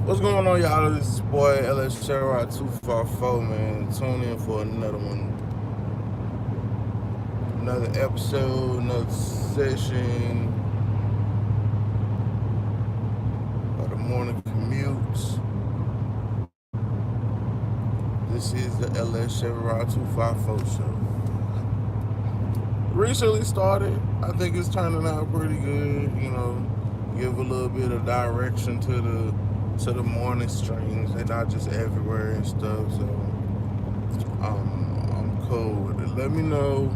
What's going on, y'all? This is boy LSCR254, man. Tune in for another one. Another episode, another session of the morning commutes. This is the LSCR254 show. Recently started. I think it's turning out pretty good, give a little bit of direction to the morning streams. They're not just everywhere and stuff, so I'm cool with it. Let me know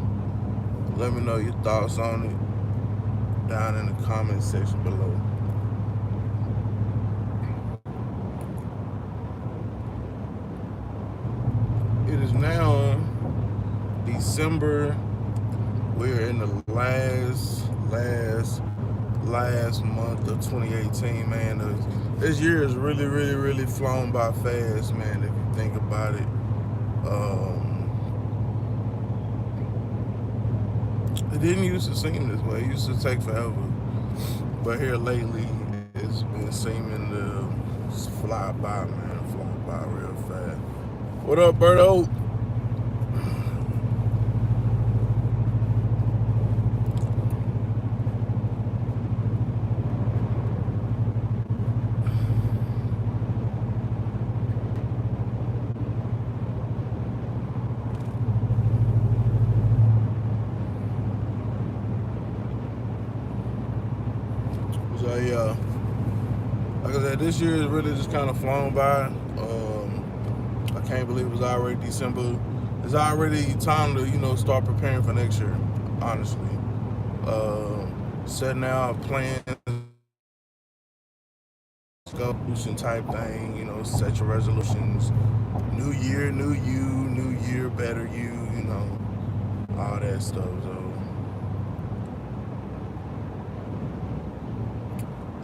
your thoughts on it down in the comment section below. It is now December. We're in the last month of 2018, man. This year has really flown by fast, man, if you think about it. It didn't used to seem this way. It used to take forever. But here lately, it's been seeming to fly by, man. Fly by real fast. What up, Berto? So yeah, like I said, this year is really just kind of flown by. I can't believe it's already December. It's already time to start preparing for next year. Honestly, setting out plans, resolution type thing. Set your resolutions. New year, new you. New year, better you. All that stuff. So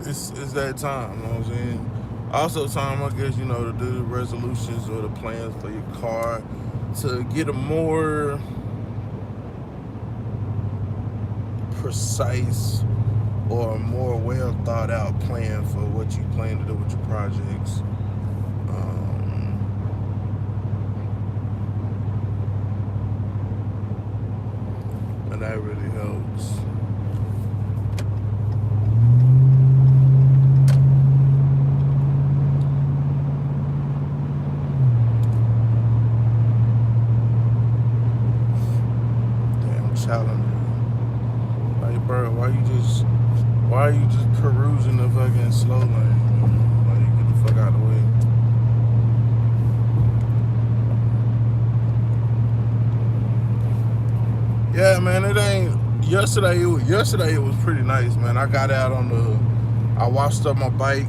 it's that time, you know what I'm saying? Also time, I guess, to do the resolutions or the plans for your car to get a more precise or a more well thought out plan for what you plan to do with your projects. And that really helps. Challenge. Like, bro, why are you just perusing the fucking slow lane? Like, get the fuck out of the way. Yeah, man, it ain't. Yesterday it was pretty nice, man. I got out I washed up my bike,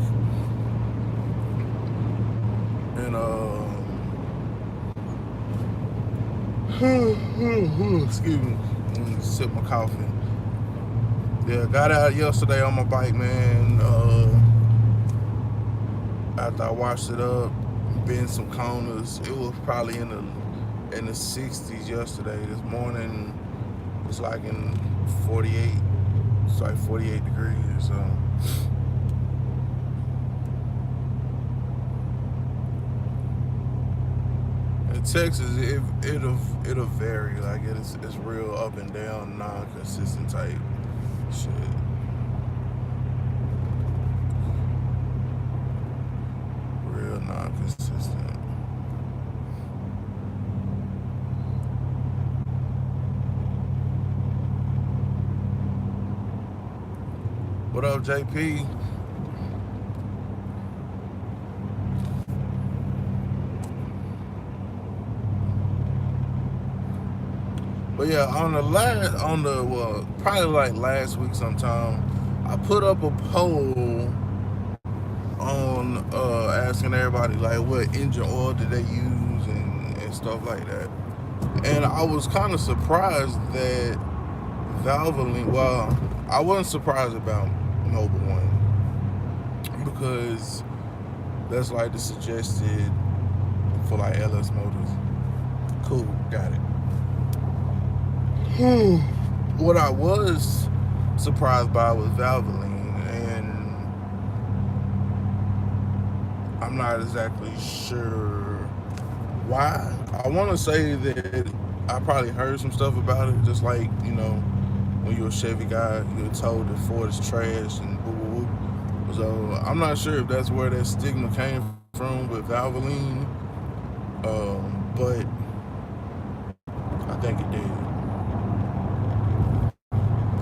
and excuse me, sip my coffee. Yeah, got out yesterday on my bike, man. After I washed it up, bent some corners. It was probably in the 60s yesterday. This morning it's like in 48. It's like 48 degrees. So in Texas, it'll vary. Like it's real up and down, non-consistent type shit. Real non-consistent. What up, JP? But yeah, probably like last week sometime, I put up a poll on asking everybody like what engine oil did they use and stuff like that. And I was kind of surprised that Valvoline, well, I wasn't surprised about Mobil 1 because that's like the suggested for like LS motors. Cool, got it. What I was surprised by was Valvoline, and I'm not exactly sure why. I want to say that I probably heard some stuff about it, just like, you know, when you're a Chevy guy, you're told that Ford is trash and boo boo boo. So I'm not sure if that's where that stigma came from with Valvoline, but I think it did.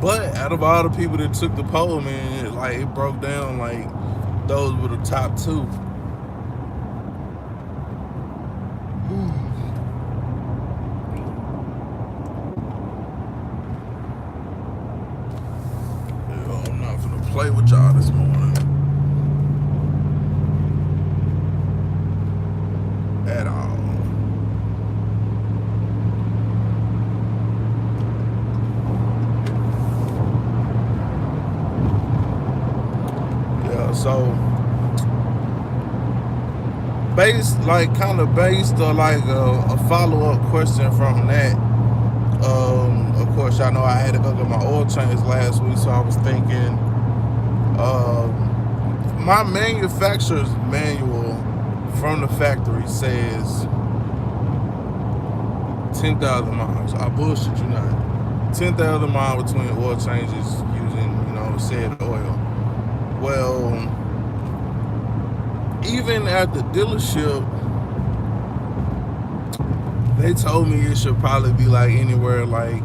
But out of all the people that took the poll, man, like it broke down like those were the top two. I'm not gonna play with y'all this morning at all. Yeah, so kind of based or like a follow-up question from that. Of course, y'all know I had to go get my oil change last week, so I was thinking, my manufacturer's manual from the factory says 10,000 miles. I bullshit you not. 10,000 miles between oil changes using, you know, said oil. Well, even at the dealership, they told me it should probably be like anywhere like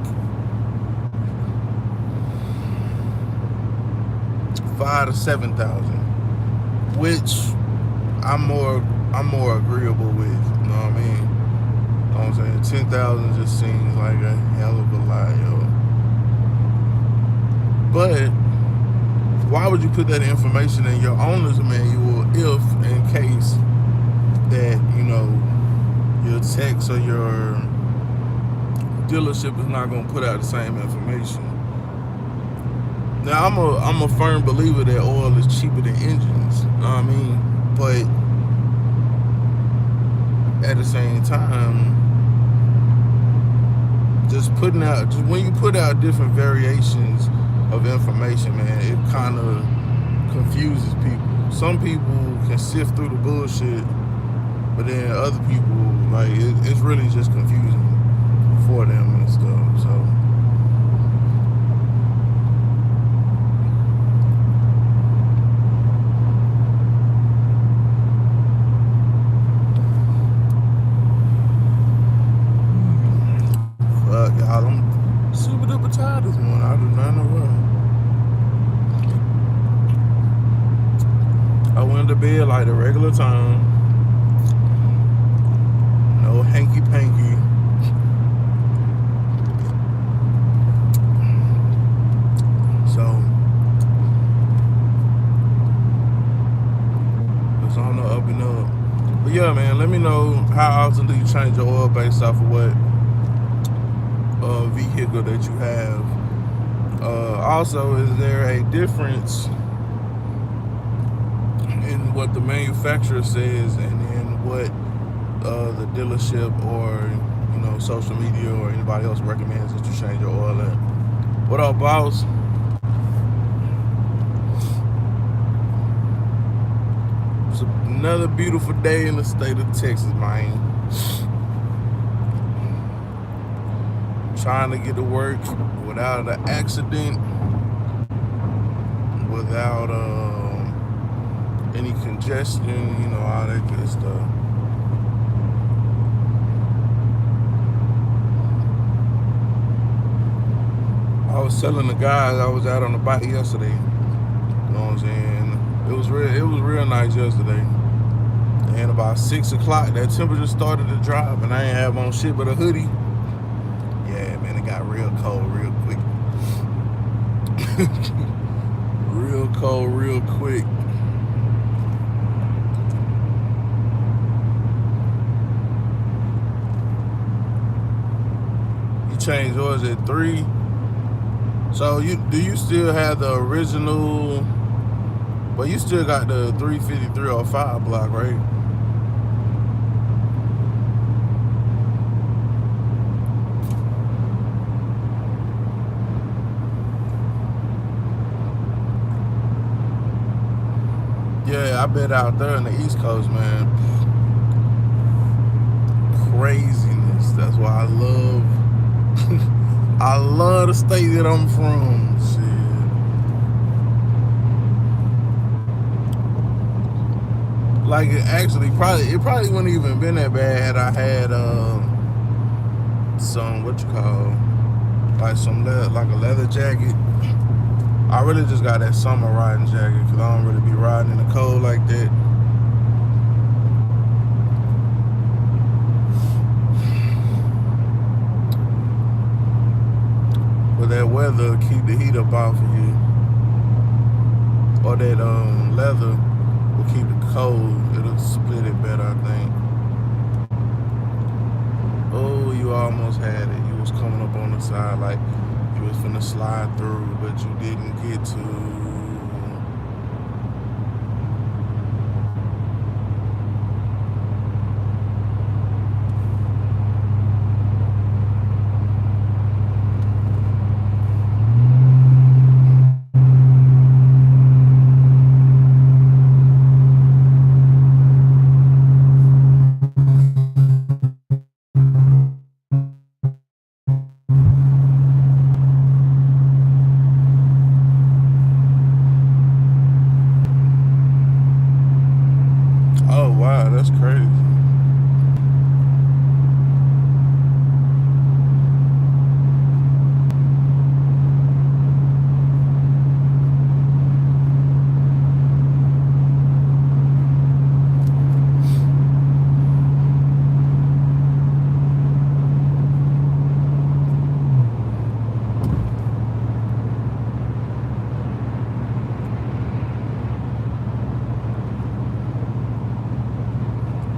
5,000 to 7,000, which I'm more agreeable with. You know what I mean? You know what I'm saying? 10,000 just seems like a hell of a lot, yo. But why would you put that information in your owner's manual if, in case that, you know, your techs or your dealership is not going to put out the same information? Now, I'm a firm believer that oil is cheaper than engines. You know what I mean? But at the same time, just when you put out different variations of information, man, it kind of confuses people. Some people can sift through the bullshit, but then other people, like, it's really just confusing for them and stuff. So y'all, I'm super duper tired this morning. I do not know why. I went to bed like the regular time. No hanky panky. So it's on the up and up. But yeah, man, let me know how often do you change your oil based off of what vehicle that you have. Also, is there a difference in what the manufacturer says and then what the dealership or, you know, social media or anybody else recommends that you change your oil in? What up, boss? It's another beautiful day in the state of Texas, man. Trying to get to work without an accident, without any congestion, you know, all that good stuff. I was telling the guys I was out on the bike yesterday. You know what I'm saying? It was real nice yesterday. And about 6 o'clock, that temperature started to drop, and I ain't have on shit but a hoodie. Yeah, man, it got real cold real quick. Real cold real quick. You changed yours at 3. So do you still have the original? But you still got the 35305 block, right? Yeah, I bet out there in the East Coast, man, craziness. That's why I love, I love the state that I'm from. Shit. Like it probably wouldn't even been that bad had I had some what you call like some leather, like a leather jacket. I really just got that summer riding jacket because I don't really be riding in the cold like that. But that weather keep the heat up off of you, or that leather will keep it cold. It'll split it better, I think. Oh, you almost had it. You was coming up on the side like you was finna slide through, but you didn't get to. Oh wow, that's crazy.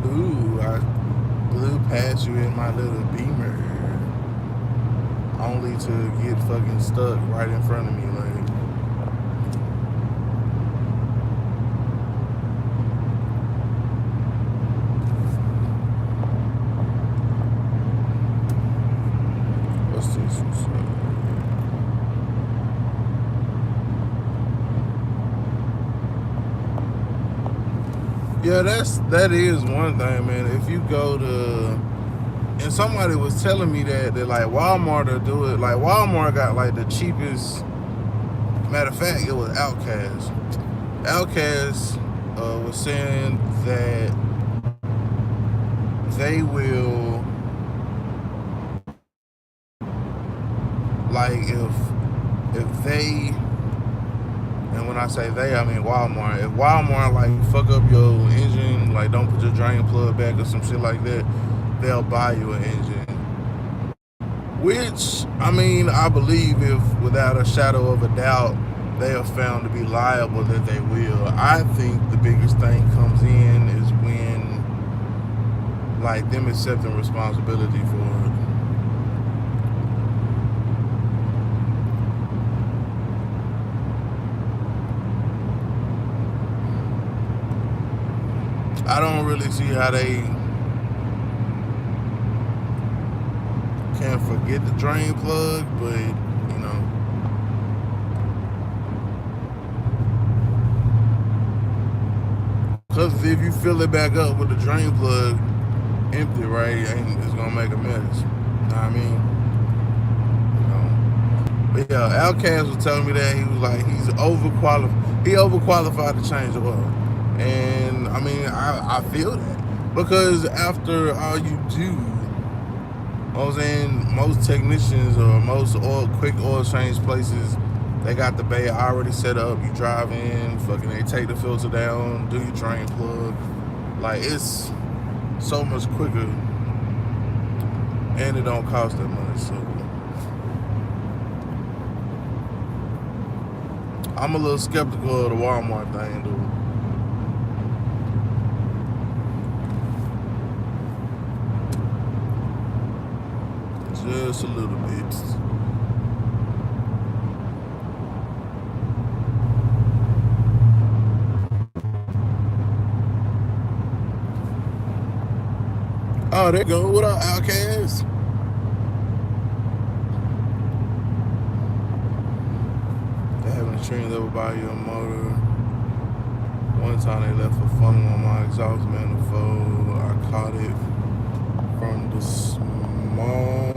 Ooh, I blew past you in my little Beamer, only to get fucking stuck right in front of me. Like, what's this? Yeah, that is one thing, man. If you go to, and somebody was telling me that like Walmart will do it. Like Walmart got like the cheapest. Matter of fact, it was Outcast. Outcast was saying that they will, like if they, and when I say they, I mean Walmart. If Walmart like fuck up your engine, like don't put your drain plug back or some shit like that, they'll buy you an engine. Which, I mean, I believe if without a shadow of a doubt they are found to be liable, that they will. I think the biggest thing comes in is when like them accepting responsibility for it. I don't really see how they can forget the drain plug, but you know, because if you fill it back up with the drain plug empty, right, it's gonna make a mess. You know what I mean? But yeah, Outcast was telling me that he was like he's overqualified. He overqualified to change the oil, and I mean I feel that because after all you do, I was saying most technicians or most quick oil change places, they got the bay already set up. You drive in, fucking they take the filter down, do your drain plug. Like it's so much quicker, and it don't cost that much. So I'm a little skeptical of the Walmart thing, dude. Just a little bit. Oh, there you go. What up, Outcast? They having a train level by your motor. One time they left a funnel on my exhaust manifold. I caught it from the small.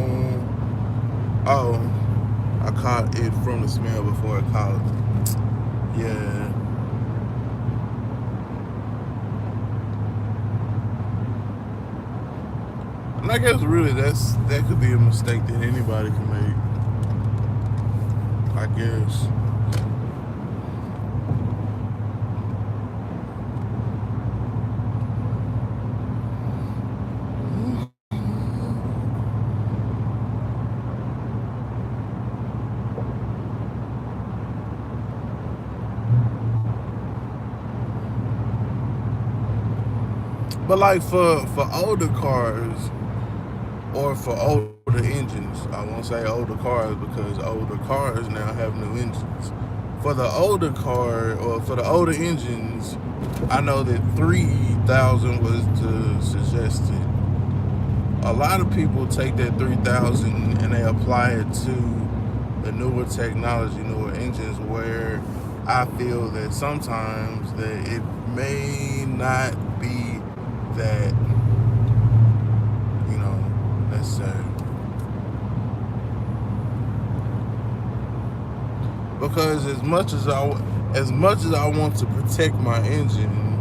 Oh, I caught it from the smell before it caught. Yeah. And I guess really that could be a mistake that anybody can make. I guess. But like for older cars or for older engines, I won't say older cars because older cars now have new engines. For the older car or for the older engines, I know that 3,000 was the suggested. A lot of people take that 3,000 and they apply it to the newer technology, newer engines, where I feel that sometimes that it may not be that, necessary. Because as much as I want to protect my engine,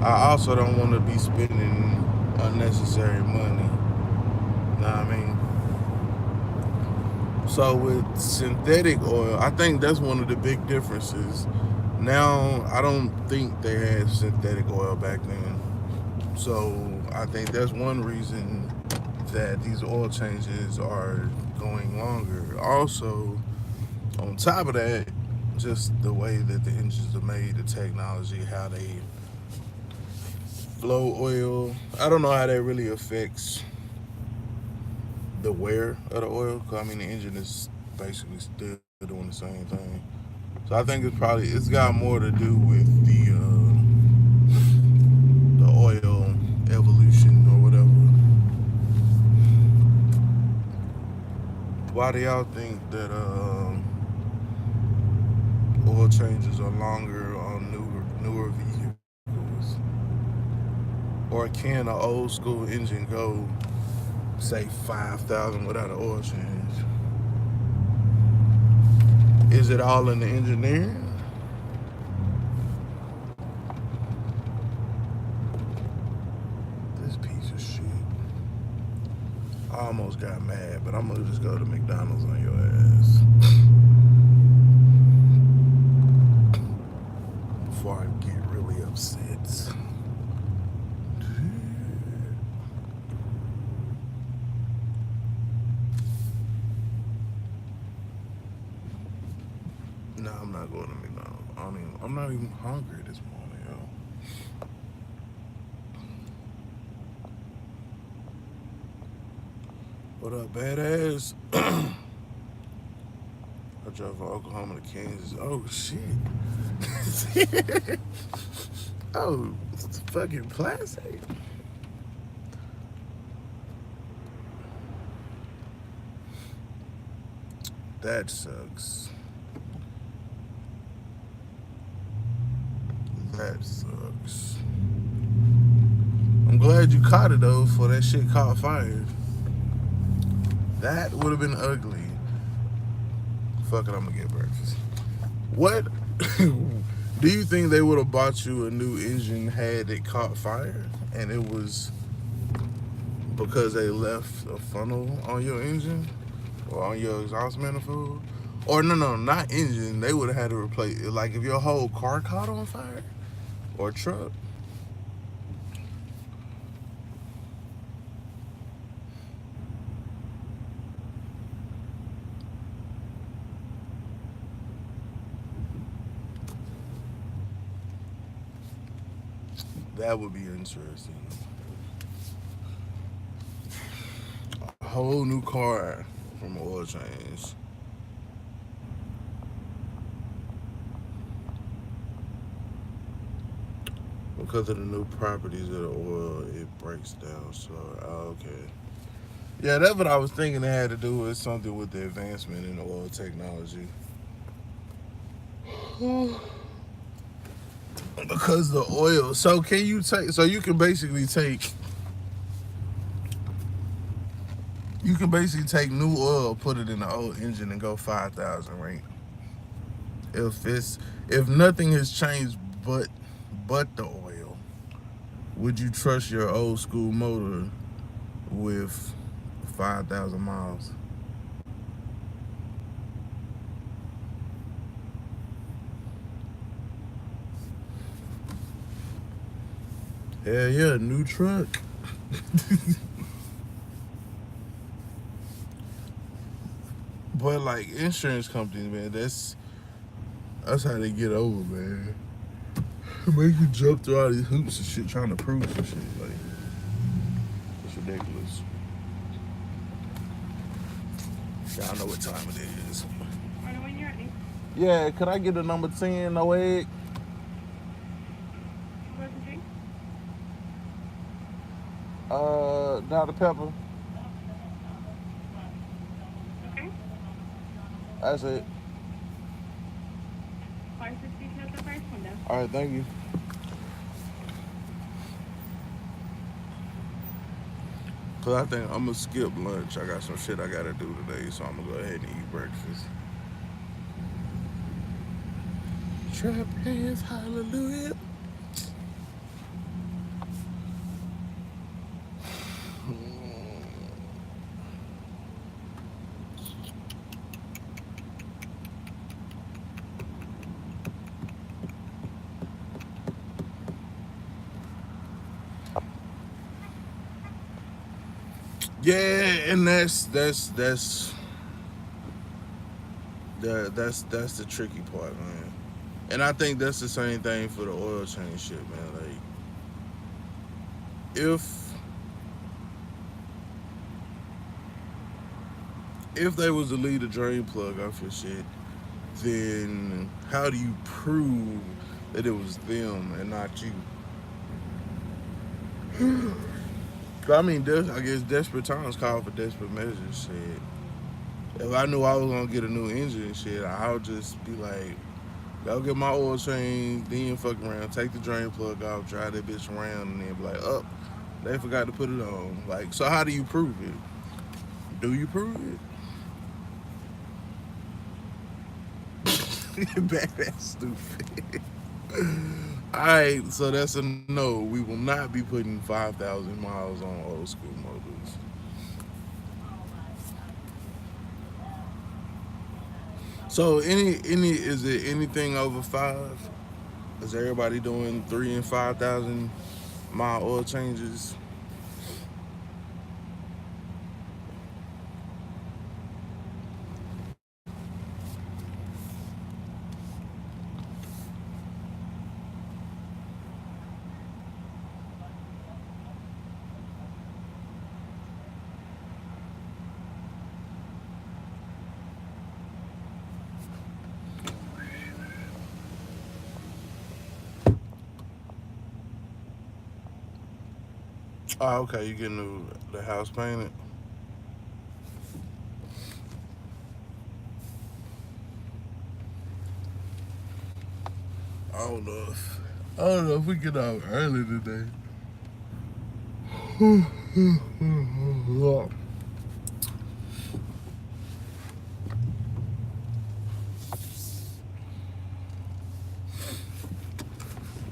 I also don't want to be spending unnecessary money. You know what I mean? So with synthetic oil, I think that's one of the big differences. Now, I don't think they had synthetic oil back then. So I think that's one reason that these oil changes are going longer. Also, on top of that, just the way that the engines are made, the technology, how they flow oil. I don't know how that really affects the wear of the oil. Cause I mean, the engine is basically still doing the same thing. So I think it's got more to do with the oil evolution or whatever. Why do y'all think that oil changes are longer on newer vehicles? Or can an old school engine go, say, 5,000 without an oil change? Is it all in the engineering? This piece of shit. I almost got mad, but I'm gonna just go to McDonald's on your ass before I get really upset. No, I'm not going to McDonald's. I'm not even hungry this morning, yo. What up, badass? I drove from Oklahoma to Kansas. Oh, shit. Oh, it's fucking plastic. That sucks. That sucks. I'm glad you caught it though, before that shit caught fire. That would have been ugly. Fuck it, I'm gonna get breakfast. What do you think they would have bought you a new engine had it caught fire and it was because they left a funnel on your engine or on your exhaust manifold? Or no, not engine. They would have had to replace it. Like if your whole car caught on fire or truck. That would be interesting. A whole new car from oil change. Because of the new properties of the oil, it breaks down. So, okay. Yeah, that's what I was thinking it had to do with something with the advancement in oil technology. Because the oil. So can you take? So you can basically take. You can basically take new oil, put it in the old engine, and go 5,000, right? If nothing has changed but the oil, would you trust your old school motor with 5,000 miles? Hell yeah, new truck. But like insurance companies, man, that's how they get over, man. Make you jump through all these hoops and shit trying to prove some shit. Like, it's ridiculous. Y'all know what time it is. When you're ready. Yeah, could I get a number 10, no egg? What's the drink? Dr. Pepper. Okay. That's it. 550 plus the first one, though. All right, thank you. Cause I think I'm gonna skip lunch. I got some shit I gotta do today, so I'm gonna go ahead and eat breakfast. Trap hands, hallelujah. Yeah, and that's the tricky part, man. And I think that's the same thing for the oil change shit, man. Like, if they was to leave the drain plug off your shit, then how do you prove that it was them and not you? I mean, I guess desperate times call for desperate measures. Shit. If I knew I was gonna get a new engine and shit, I would just be like, go get my oil change, then fuck around, take the drain plug off, drive that bitch around, and then be like, oh, they forgot to put it on. Like, so how do you prove it? Do you prove it? That's stupid. Alright, so that's a no. We will not be putting 5,000 miles on old school motors. So is it anything over 5? Is everybody doing 3 and 5,000 mile oil changes? Oh, okay, you getting the house painted? I don't know if we get out early today.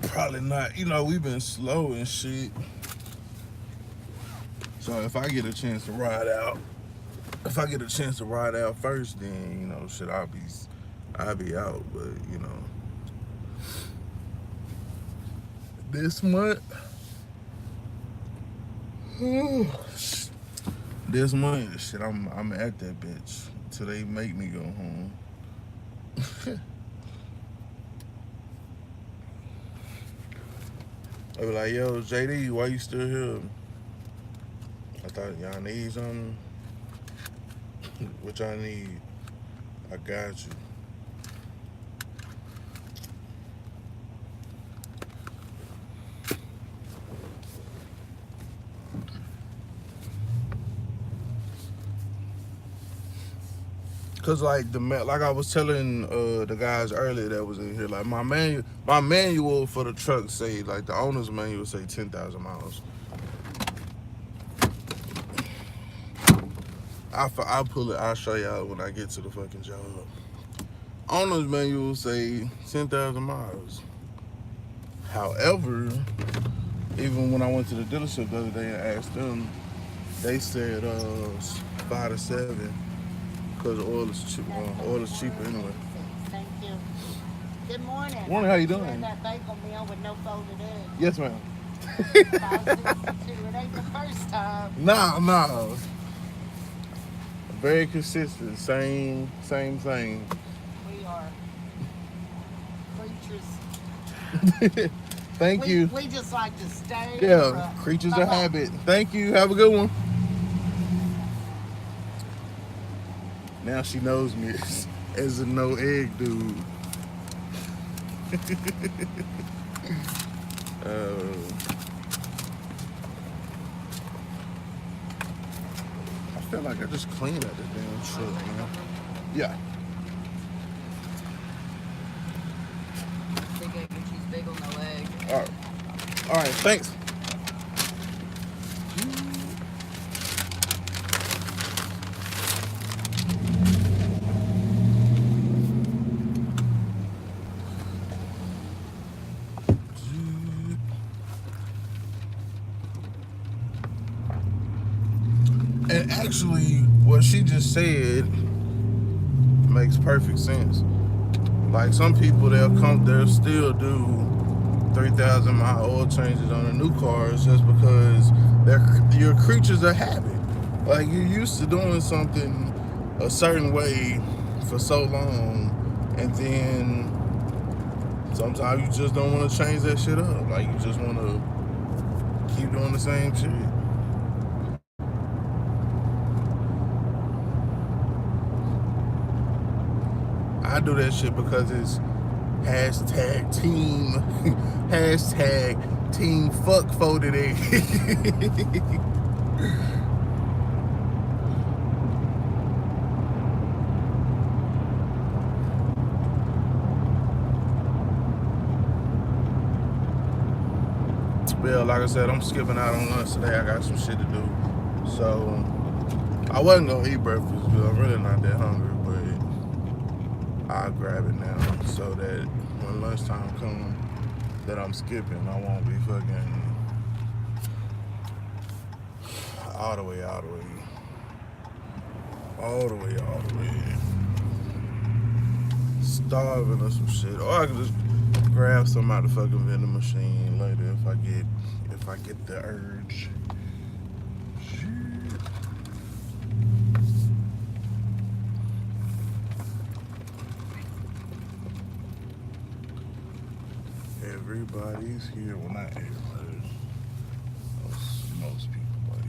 Probably not. You know, we've been slow and shit. So if I get a chance to ride out, first, then shit, I'll be out. But this month, shit, I'm at that bitch till they make me go home. They be like, yo, JD, why you still here? I thought y'all need something. What y'all need? I got you. cause like like I was telling the guys earlier that was in here, like my manual for the truck say, like the owner's manual say 10,000 miles. I'll pull it. I'll show y'all when I get to the fucking job. Owner's manual say 10,000 miles. However, even when I went to the dealership the other day and asked them, they said 5 to 7, because oil is cheap. Oil is cheaper anyway. Thank you. Good morning. Morning, how you You doing? had that bagel meal with no folded eggs. Yes, ma'am. 562. It ain't the first time. Nah. Very consistent. Same thing. We are creatures. Thank you. We just like to stay. Yeah, creatures of habit. Thank you. Have a good one. Now she knows me as a no egg dude. I feel like I just cleaned out this damn shit, man. Yeah. Big egg and cheese bagel, no egg. All right. Thanks. And actually, what she just said makes perfect sense. Like some people, they'll still do 3,000 mile oil changes on the new cars just because you're creatures of habit. Like you're used to doing something a certain way for so long, and then sometimes you just don't want to change that shit up. Like you just want to keep doing the same shit. I do that shit because it's hashtag team fuck folded egg. Well, like I said, I'm skipping out on lunch today. I got some shit to do. So I wasn't gonna eat breakfast because I'm really not that hungry, but I'll grab it now so that when lunchtime comes that I'm skipping, I won't be fucking all the way starving or some shit. Or I can just grab some out of the fucking vending machine later if I get the urge. Everybody's here. Well, not everybody. Most people are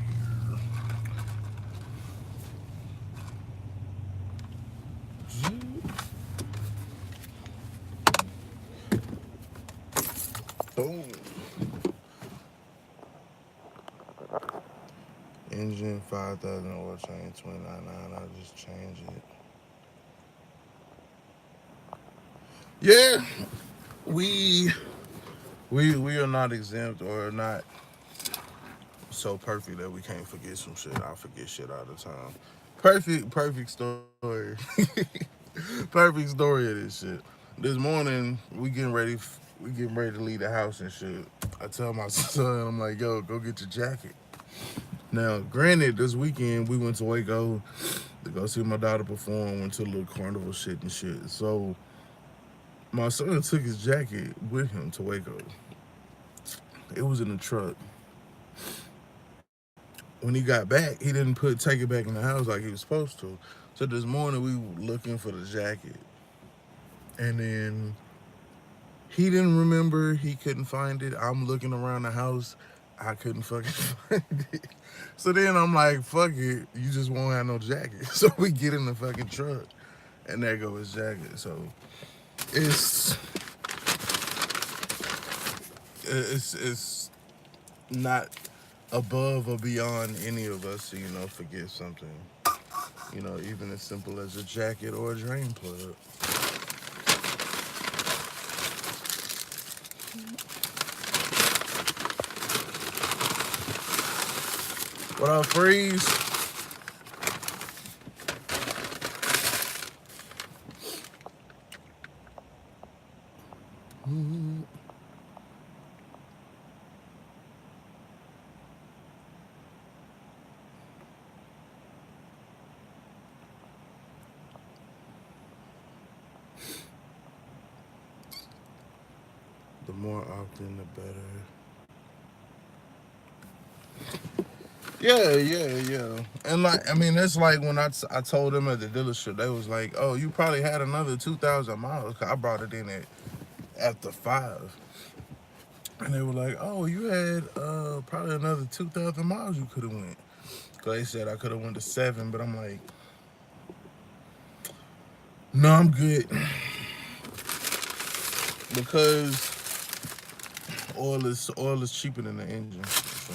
here. Boom. Engine 5,000 oil change 29.9. I'll just change it. Yeah, we are not exempt or not so perfect that we can't forget some shit. I forget shit all the time. Perfect story. Perfect story of this shit. This morning we getting ready to leave the house and shit. I tell my son, I'm like, yo, go get your jacket. Now, granted, this weekend we went to Waco to go see my daughter perform, went to a little carnival shit and shit. So my son took his jacket with him to Waco. It was in the truck. When he got back, he didn't take it back in the house like he was supposed to. So this morning we were looking for the jacket. And then he didn't remember, he couldn't find it. I'm looking around the house, I couldn't fucking find it. So then I'm like, fuck it, you just won't have no jacket. So we get in the fucking truck and there goes his jacket. So it's not above or beyond any of us to, forget something. You know, even as simple as a jacket or a drain plug. What up, Freeze? The more often, the better. Yeah. And like, I mean, it's like when I told them at the dealership, they was like, "Oh, you probably had another 2,000 miles." 'Cause I brought it in at after 5, and they were like, "Oh, you had probably another 2,000 miles you could have went." 'Cause they said I could have went to 7, but I'm like, "No, I'm good," because oil is cheaper than the engine. So.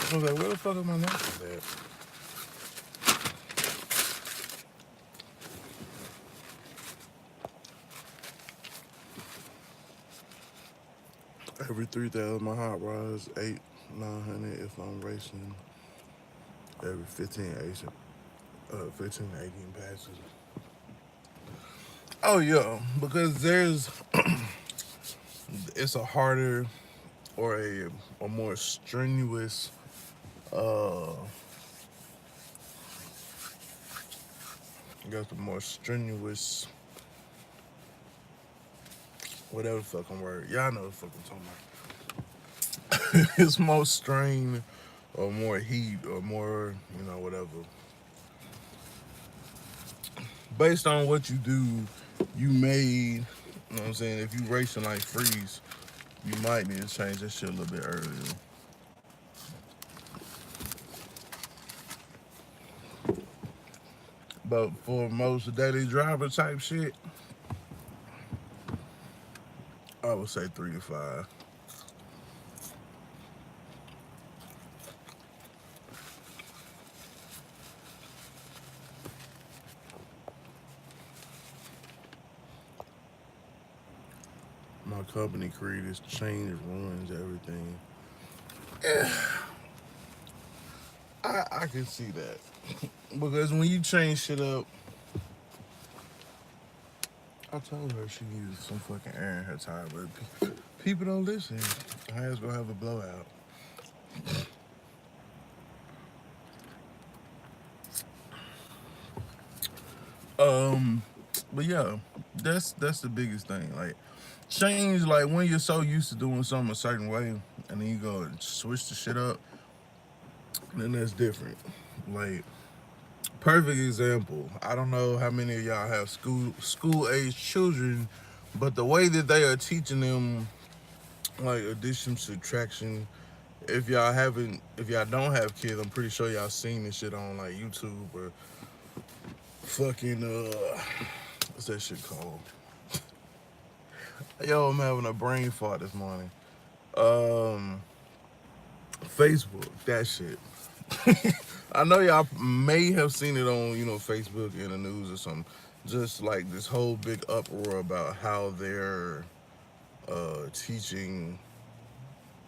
I was like, where the fuck are my knuckles at? Every 3,000, my hot rods 800-900 if I'm racing. Every 15 to 18 passes. Oh yeah, because it's a harder or a more strenuous uh I guess the more strenuous whatever fucking word. Y'all know the fuck I'm talking about. It's more strain or more heat or more, whatever. Based on what you do, you may, you know what I'm saying, if you racing like Freeze, you might need to change that shit a little bit earlier. But for most daily driver type shit, I would say 3 to 5. My company creed is change ruins everything. Yeah, I can see that. Because when you change shit up, I told her she needed some fucking air in her tire, but people don't listen. Her ass gonna have a blowout. Um, but yeah, that's the biggest thing. Like change, like when you're so used to doing something a certain way, and then you go and switch the shit up, then that's different. Like perfect example. I don't know how many of y'all have school age children, but the way that they are teaching them like addition, subtraction. If y'all don't have kids, I'm pretty sure y'all seen this shit on like YouTube or fucking what's that shit called? Yo, I'm having a brain fart this morning. Um, Facebook, that shit. I know y'all may have seen it on, Facebook in the news or something. Just like this whole big uproar about how they're teaching,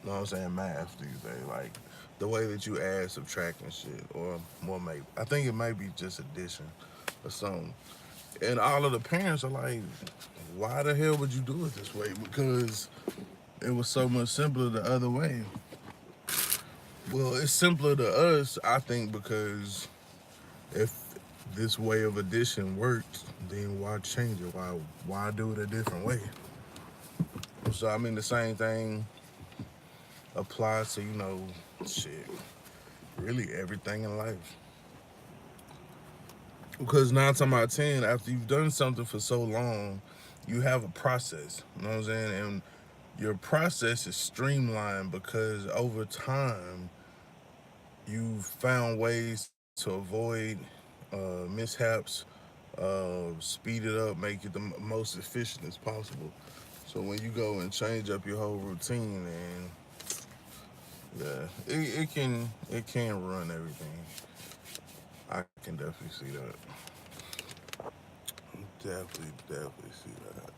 you know what I'm saying, math these days. Like the way that you add, subtract and shit. Or more maybe. I think it might be just addition or something. And all of the parents are like, why the hell would you do it this way? Because it was so much simpler the other way. Well, it's simpler to us, I think, because if this way of addition works, then why change it? Why do it a different way? So I mean the same thing applies to, shit, really everything in life. Because 9 times out of 10, after you've done something for so long, you have a process. You know what I'm saying? And your process is streamlined because over time you found ways to avoid mishaps, speed it up, make it the most efficient as possible. So when you go and change up your whole routine, and yeah, it can run everything. I can definitely see that. Definitely see that.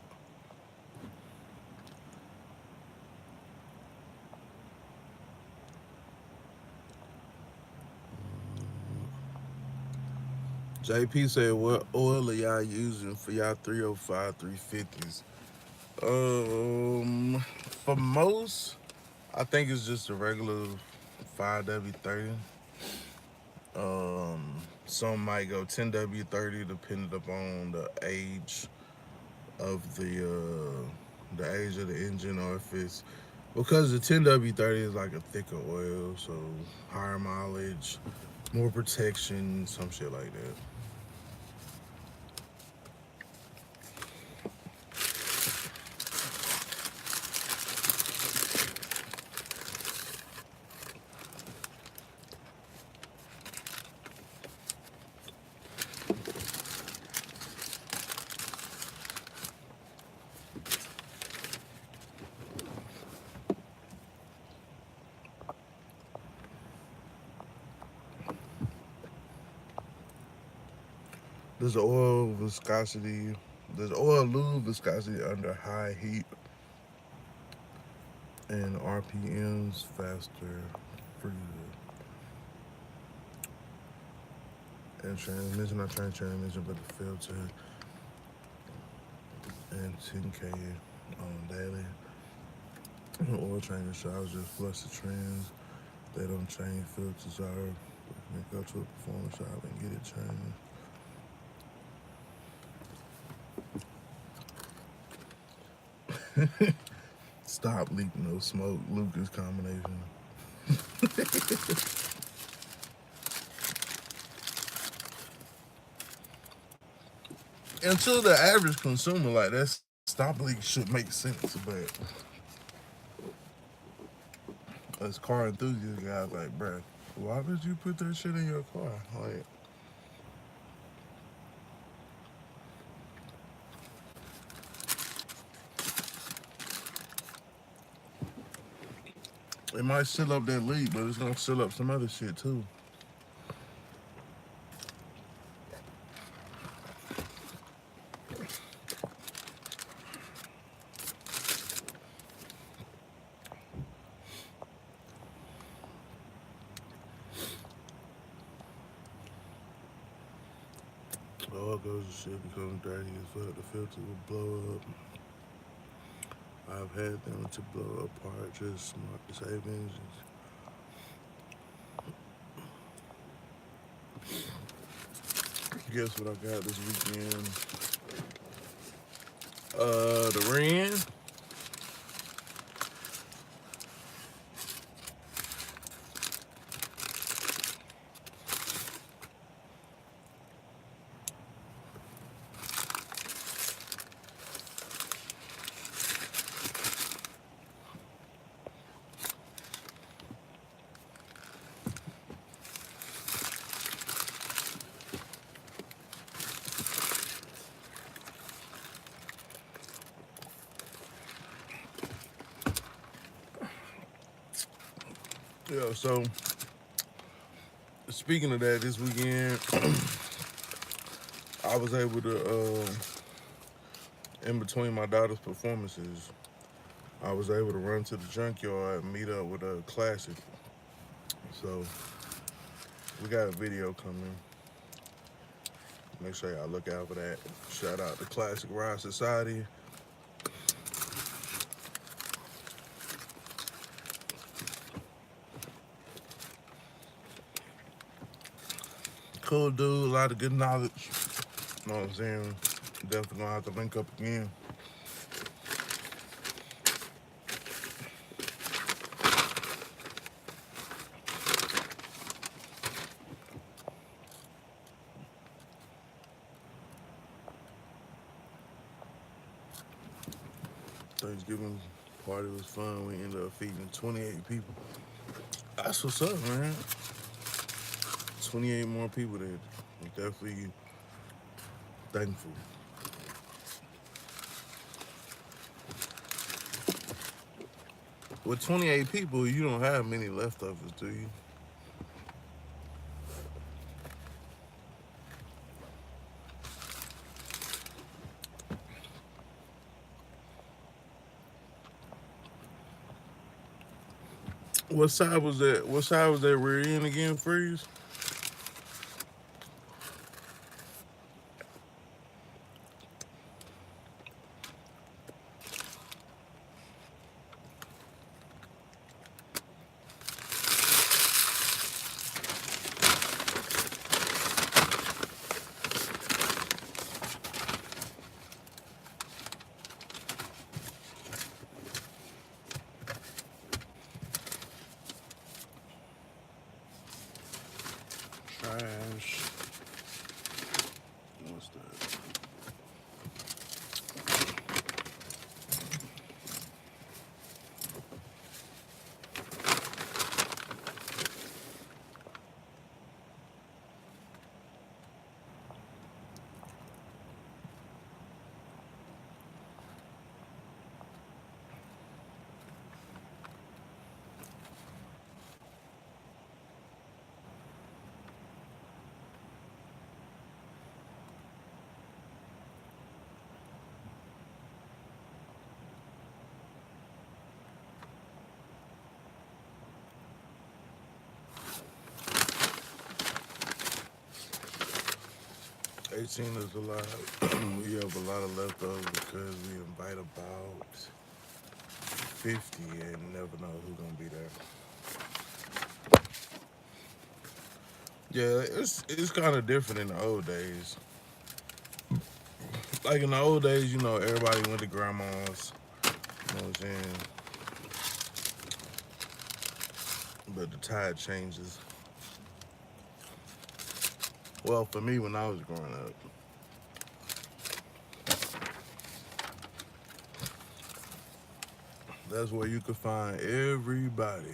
JP said, "What oil are y'all using for y'all 305 350s?" For most, I think it's just a regular 5W30. Some might go 10W30 depending upon the age of the engine, or if it's because the 10W30 is like a thicker oil, so higher mileage, more protection, some shit like that. Does oil lose viscosity under high heat and RPMs faster freezer? And transmission, not train transmission, but the filter and 10K on daily. Oil change showers just flush the trans. They don't change filters or go to a performance shop and get it changed. Stop leaking no smoke, Lucas combination. Until the average consumer, like that stop leak should make sense, but as car enthusiast guys, like, bruh, why would you put that shit in your car? Like, it might seal up that leak, but it's gonna seal up some other shit too. All goes to shit becomes dirty as fuck. The filter will blow up. I've had them to blow apart just smart to save engines. Guess what I got this weekend? The Ren. Yeah, so speaking of that, this weekend, I was able to, in between my daughter's performances, I was able to run to the junkyard and meet up with a classic. So we got a video coming. Make sure y'all look out for that. Shout out to Classic Ride Society. Cool dude, a lot of good knowledge. You know what I'm saying? Definitely gonna have to link up again. Thanksgiving party was fun. We ended up feeding 28 people. That's what's up, man. 28 more people there. I'm definitely thankful. With 28 people, you don't have many leftovers, do you? What side was that? What side was that we're in again, Freeze? Trash. What's that? Eighteen is a lot. We have a lot of leftovers because we invite about 50 and never know who's gonna be there. Yeah, it's kind of different in the old days. Like in the old days, everybody went to grandma's. You know what I'm saying? But the tide changes. Well, for me, when I was growing up, that's where you could find everybody.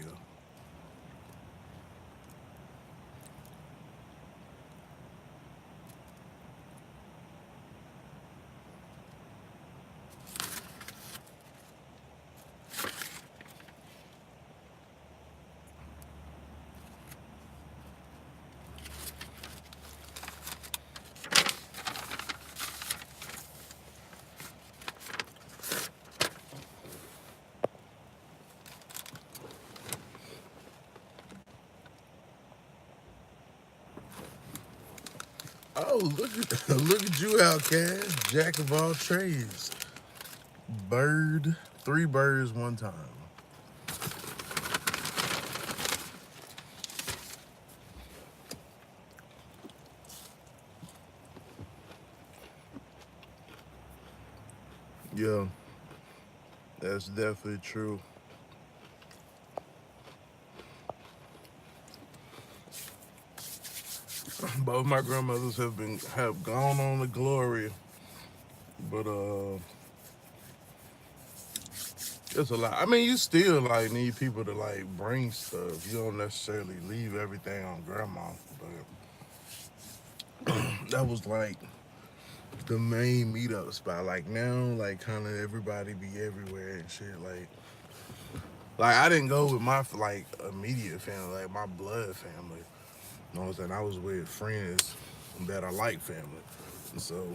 Oh, look at you, Outcast, jack of all trades, bird, three birds one time. Yeah, that's definitely true. Both my grandmothers have gone on to glory, but it's a lot. I mean, you still like need people to like bring stuff. You don't necessarily leave everything on grandma, but that was like the main meetup spot. Like now, like kind of everybody be everywhere and shit. Like I didn't go with my like immediate family, like my blood family. You know what I'm saying? I was with friends that are like family. So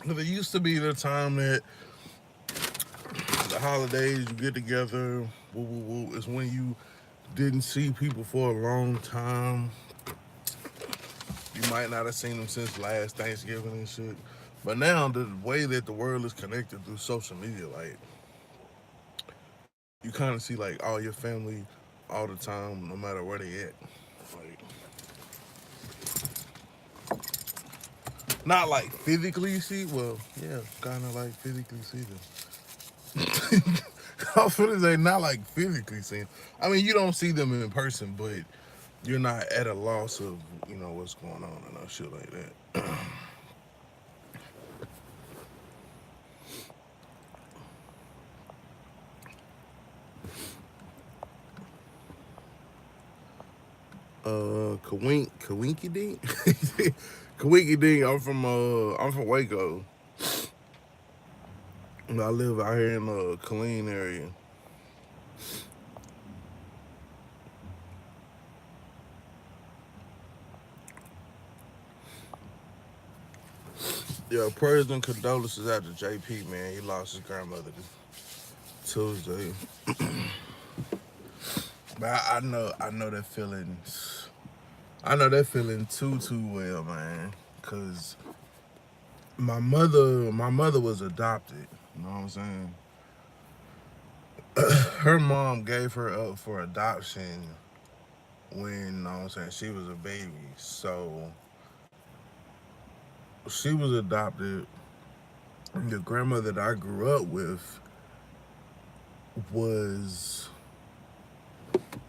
there used to be the time that the holidays you get together, woo woo woo. It's when you didn't see people for a long time. You might not have seen them since last Thanksgiving and shit. But now the way that the world is connected through social media, like you kind of see like all your family all the time, no matter where they at. Like not like physically see. Well, yeah, kind of like physically see them. I was gonna say not like physically see. I mean, you don't see them in person, but you're not at a loss of, what's going on and shit like that. Kawinky Dink, Kawinky Dink. I'm from Waco. I live out here in the Killeen area. Yeah, prayers and condolences out to JP, man. He lost his grandmother Tuesday. But I know that feeling. I know that feeling too well, man. Cause my mother was adopted. You know what I'm saying? Her mom gave her up for adoption when, you know what I'm saying, she was a baby. So she was adopted. The grandmother that I grew up with was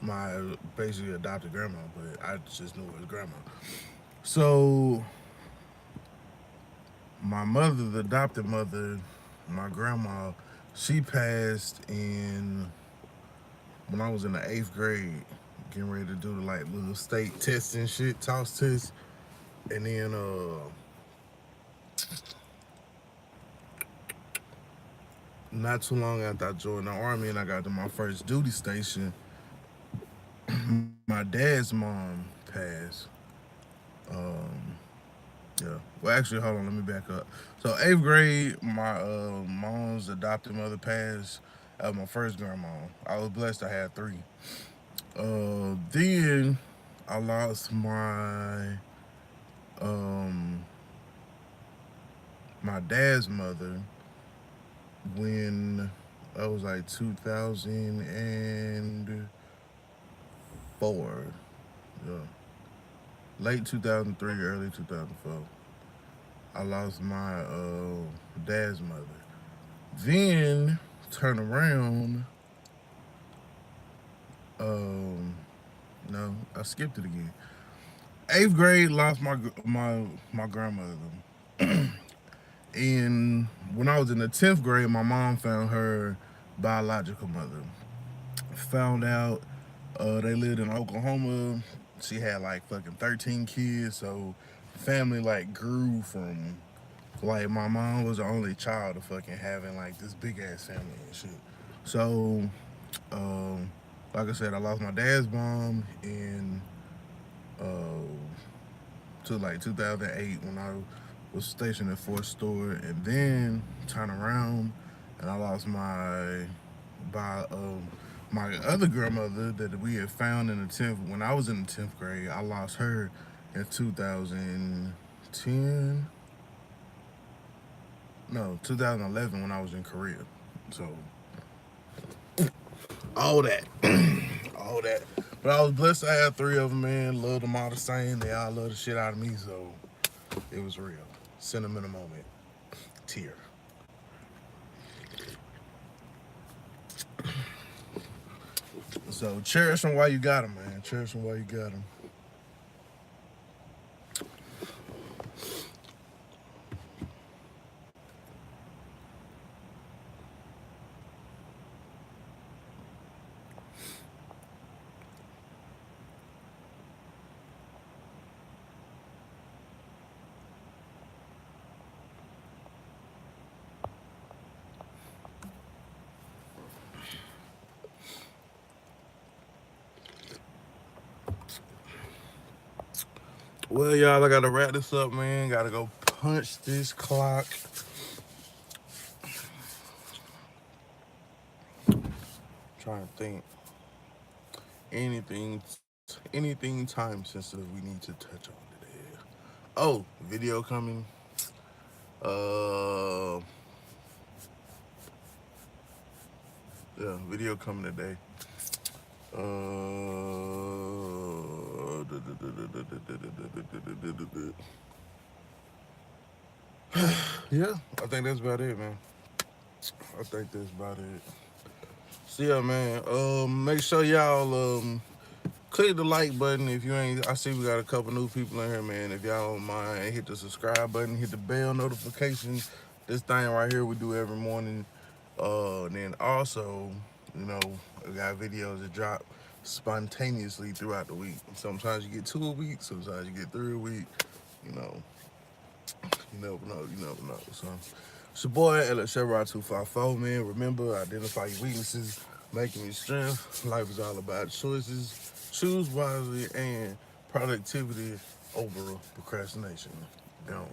my basically adopted grandma, but I just knew it was grandma. So my mother, the adopted mother, my grandma, she passed in when I was in the 8th grade, getting ready to do the like little state tests and shit, toss tests, and then not too long after I joined the army and I got to my first duty station, my dad's mom passed. Um, yeah. Well, actually, hold on. Let me back up. So 8th grade, my mom's adopted mother passed. That was my first grandma. I was blessed to have three. Then I lost um my dad's mother when I was like 2004. Yeah. Late 2003, early 2004. I lost my dad's mother. Then turn around. Um, no, I skipped it again. 8th grade, lost my grandmother. And when I was in the 10th grade, my mom found her biological mother. Found out they lived in Oklahoma. She had like fucking 13 kids, so family like grew from like my mom was the only child of fucking having like this big ass family and shit. So, um, like I said, I lost my dad's mom in uh, to like 2008 when I was stationed at Fort Stewart, and then turn around and I lost by my other grandmother that we had found in the 10th when I was in the 10th grade. I lost her in 2010. No, 2011 when I was in Korea. So all that, all that. But I was blessed to have three of them, man. Love them all the same. They all love the shit out of me, so it was real. Sentimental moment. Tear. So cherish them while you got them, man. Cherish them while you got them. Well, y'all, I gotta wrap this up, man. Gotta go punch this clock. Trying to think. Anything, anything time sensitive we need to touch on today. Oh, video coming. Uh, yeah, video coming today. Yeah, I think that's about it, man. I think that's about it. So yeah, man. Make sure y'all click the like button if you ain't. I see we got a couple new people in here, man. If y'all don't mind, hit the subscribe button, hit the bell notifications. This thing right here we do every morning. Then also, you know, we got videos that drop spontaneously throughout the week. Sometimes you get 2 a week, sometimes you get 3 a week. You know, you never know. You never know. So, it's your boy LSCR254, man. Remember, identify your weaknesses, making your strength. Life is all about choices. Choose wisely and productivity over procrastination. Down.